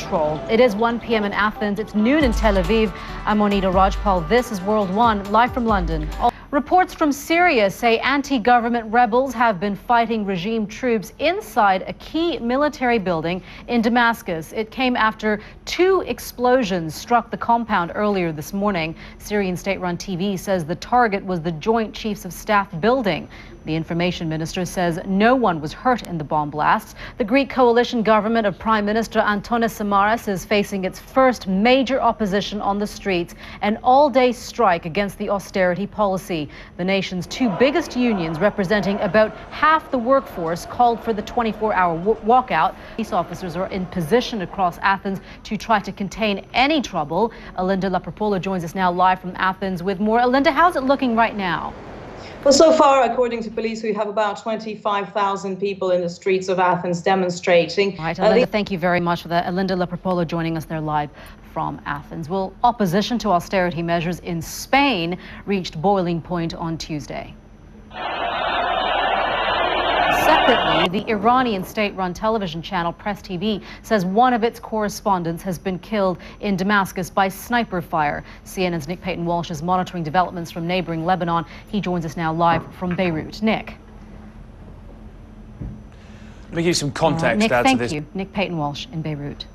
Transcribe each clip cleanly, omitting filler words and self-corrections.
control. It is 1 p.m. in Athens. It's noon in Tel Aviv. I'm Monita Rajpal. This is World One, live from London. Reports from Syria say anti-government rebels have been fighting regime troops inside a key military building in Damascus. It came after 2 explosions struck the compound earlier this morning. Syrian state-run TV says the target was the Joint Chiefs of Staff building. The information minister says no one was hurt in the bomb blasts. The Greek coalition government of Prime Minister Antonis Samaras is facing its first major opposition on the streets, an all-day strike against the austerity policy. The nation's 2 biggest unions, representing about half the workforce, called for the 24-hour walkout. Police officers are in position across Athens to try to contain any trouble. Alinda Lapropoulou joins us now live from Athens with more. Alinda, how's it looking right now? Well, so far, according to police, we have about 25,000 people in the streets of Athens demonstrating. Right, Alinda, thank you very much for that. Alinda Lapropoulou joining us there live from Athens. Well, opposition to austerity measures in Spain reached boiling point on Tuesday. Separately, the Iranian state-run television channel Press TV says one of its correspondents has been killed in Damascus by sniper fire. CNN's Nick Payton-Walsh is monitoring developments from neighboring Lebanon. He joins us now live from Beirut. Nick. Let me give you some context Nick, to thank this. you. Nick Payton-Walsh in Beirut.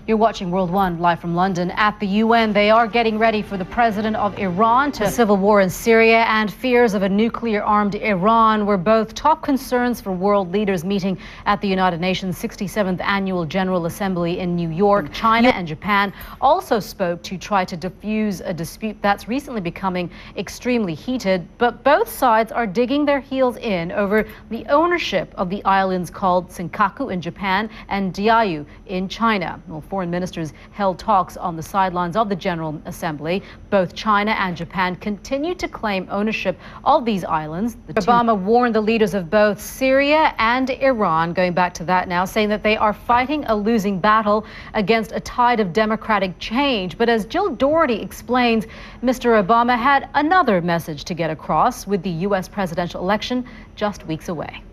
You're watching World One live from London. At the UN, they are getting ready for the president of Iran to civil war in Syria, and fears of a nuclear-armed Iran were both top concerns for world leaders meeting at the United Nations 67th Annual General Assembly in New York. China and Japan also spoke to try to defuse a dispute that's recently becoming extremely heated, but both sides are digging their heels in over the ownership of the islands called Senkaku in Japan and Diaoyu in China. Well, foreign ministers held talks on the sidelines of the General Assembly. Both China and Japan continue to claim ownership of these islands. Obama warned the leaders of both Syria and Iran, going back to that now, saying that they are fighting a losing battle against a tide of democratic change. But as Jill Doherty explains, Mr. Obama had another message to get across with the U.S. presidential election just weeks away.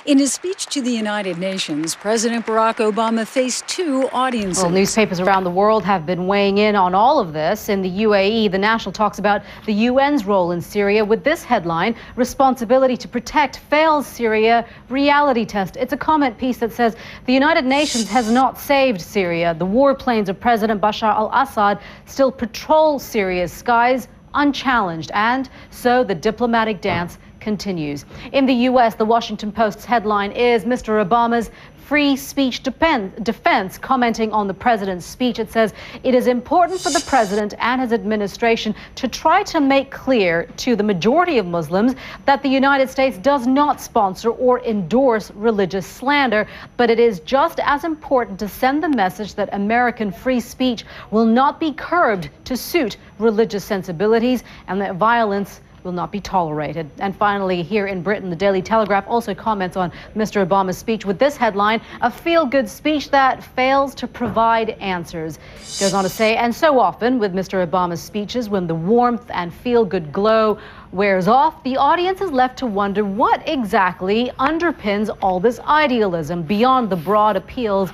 In his speech to the United Nations, President Barack Obama faced 2 audiences. Well, newspapers around the world have been weighing in on all of this. In the UAE, the National talks about the UN's role in Syria with this headline: "Responsibility to protect fails Syria, reality test." It's a comment piece that says the United Nations has not saved Syria. The warplanes of President Bashar al-Assad still patrol Syria's skies unchallenged, and so the diplomatic dance continues. In the U.S., the Washington Post's headline is Mr. Obama's free speech defense. Commenting on the president's speech, it says it is important for the president and his administration to try to make clear to the majority of Muslims that the United States does not sponsor or endorse religious slander, but it is just as important to send the message that American free speech will not be curbed to suit religious sensibilities and that violence will not be tolerated. And finally, here in Britain, the Daily Telegraph also comments on Mr. Obama's speech with this headline: a feel-good speech that fails to provide answers. It goes on to say, and so often with Mr. Obama's speeches, when the warmth and feel-good glow wears off, the audience is left to wonder what exactly underpins all this idealism beyond the broad appeals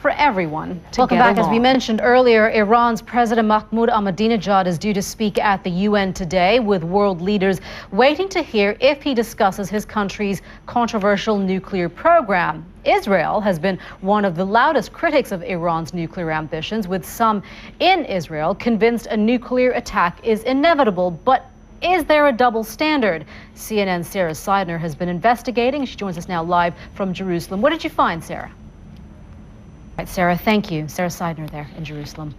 for everyone to Welcome back. Along. As we mentioned earlier, Iran's President Mahmoud Ahmadinejad is due to speak at the UN today, with world leaders waiting to hear if he discusses his country's controversial nuclear program. Israel has been one of the loudest critics of Iran's nuclear ambitions, with some in Israel convinced a nuclear attack is inevitable. But is there a double standard? CNN's Sarah Seidner has been investigating. She joins us now live from Jerusalem. What did you find, Sarah? Right, Sarah, thank you. Sarah Seidner there in Jerusalem.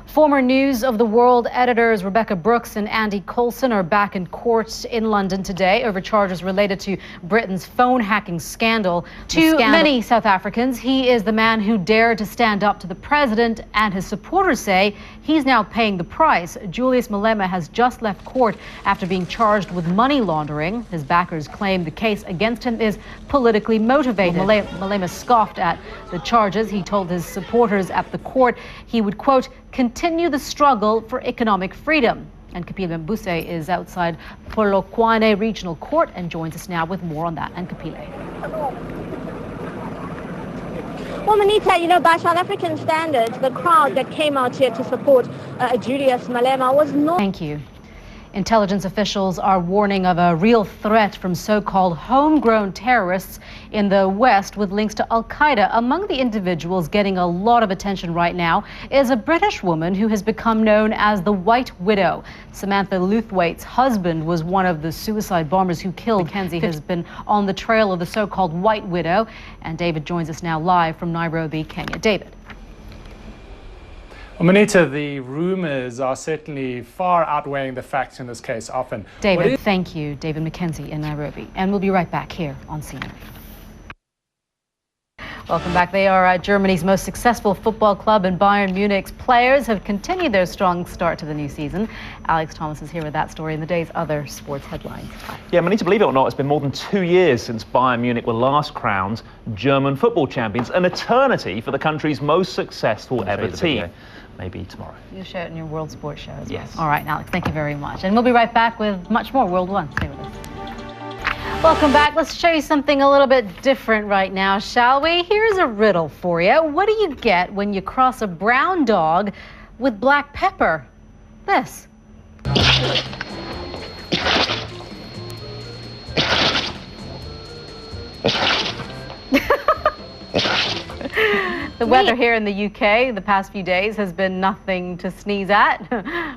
Former News of the World editors Rebecca Brooks and Andy Coulson are back in court in London today over charges related to Britain's phone hacking scandal. To many South Africans, he is the man who dared to stand up to the president, and his supporters say he's now paying the price. Julius Malema has just left court after being charged with money laundering. His backers claim the case against him is politically motivated. Malema scoffed at the charges. He told his supporters at the court he would, quote, continue the struggle for economic freedom. And Kapile Mbuse is outside Polokwane Regional Court and joins us now with more on that. And Kapile. Well, Monita, by South African standards, the crowd that came out here to support Julius Malema was not... Thank you. Intelligence officials are warning of a real threat from so-called homegrown terrorists in the West with links to Al-Qaeda. Among the individuals getting a lot of attention right now is a British woman who has become known as the White Widow. Samantha Luthwaite's husband was one of the suicide bombers who killed Mackenzie. Has been on the trail of the so-called White Widow. And David joins us now live from Nairobi, Kenya. David. Well, Monita, the rumours are certainly far outweighing the facts in this case often. David, thank you. David Mackenzie in Nairobi. And we'll be right back here on CNN. Welcome back. They are Germany's most successful football club, and Bayern Munich's players have continued their strong start to the new season. Alex Thomas is here with that story and the day's other sports headlines. Yeah, Monita, believe it or not, it's been more than 2 years since Bayern Munich were last crowned German football champions, an eternity for the country's most successful ever team. Maybe tomorrow. You'll share it in your World Sports Show as well. Yes. All right, Alex, thank you very much. And we'll be right back with much more World One. Stay with us. Welcome back. Let's show you something a little bit different right now, shall we? Here's a riddle for you. What do you get when you cross a brown dog with black pepper? This. The weather here in the UK the past few days has been nothing to sneeze at.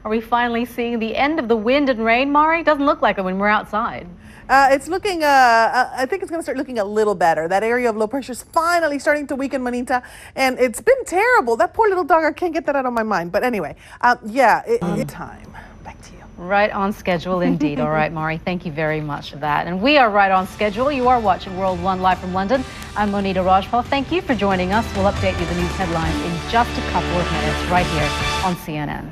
Are we finally seeing the end of the wind and rain, Mari? Doesn't look like it when we're outside. It's looking, I think it's going to start looking a little better. That area of low pressure is finally starting to weaken, Monita, and it's been terrible. That poor little dog, I can't get that out of my mind. But anyway, time. Back to you. Right on schedule indeed. All right, Mari, thank you very much for that. And we are right on schedule. You are watching World One live from London. I'm Monita Rajpal. Thank you for joining us. We'll update you the news headlines in just a couple of minutes right here on CNN.